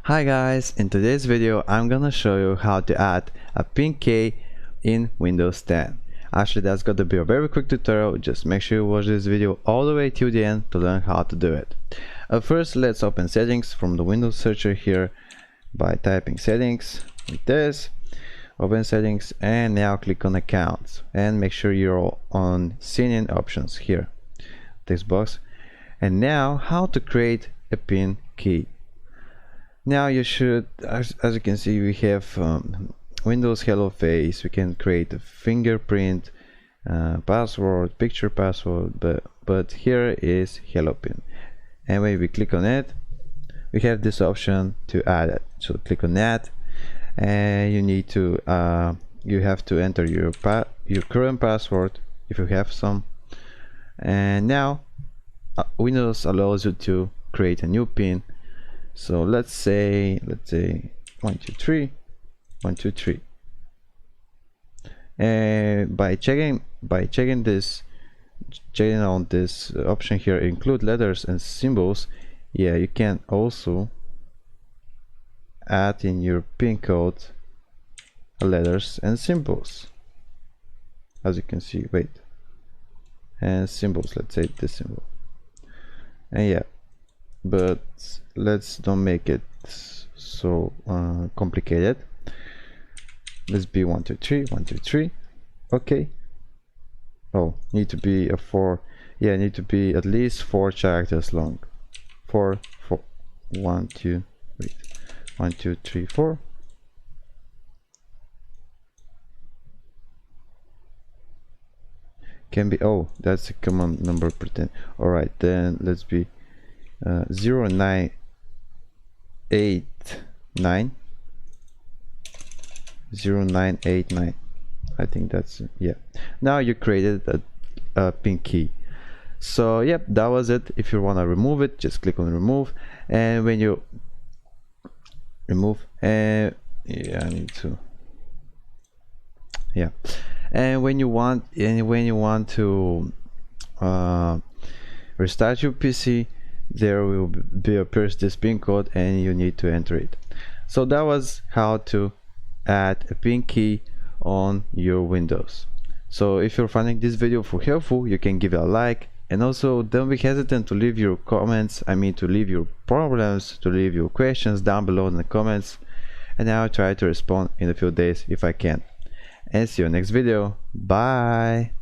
Hi guys, in today's video I'm gonna show you how to add a pin key in Windows 10. Actually, that's gonna be a very quick tutorial. Just make sure you watch this video all the way till the end to learn how to do it. First, let's open settings from the Windows searcher here by typing settings like this. Open settings and now click on accounts and make sure you're on sign in options here, text box. And now how to create a pin key. Now you should, as you can see, we have Windows Hello Face. We can create a fingerprint, password, picture password, but here is Hello Pin. And when we click on it, we have this option to add it. So click on that, and you need to you have to enter your current password if you have some. And now Windows allows you to create a new pin. So let's say 123 123, and by checking on this option here, include letters and symbols, yeah, you can also add in your pin code letters and symbols, as you can see. Wait, and symbols, let's say this symbol, and yeah, but let's don't make it so complicated. Let's be 123 123. Okay. Oh, need to be a 4. Yeah, need to be at least 4 characters long. 4 1 2 wait 1 2 3 4. Can be, oh, that's a common number pretend. All right, then let's be 0989 0989. I think that's, yeah. Now you created a pin key. So yep, that was it. If you want to remove it, just click on remove, and when you remove, and yeah, I need to, yeah, and when you want to restart your PC, there will be appears this pin code and you need to enter it. So that was how to add a pin key on your Windows. So if you're finding this video helpful, you can give it a like, and also don't be hesitant to leave your comments, to leave your problems, to leave your questions down below in the comments, and I'll try to respond in a few days if I can. And see you next video. Bye.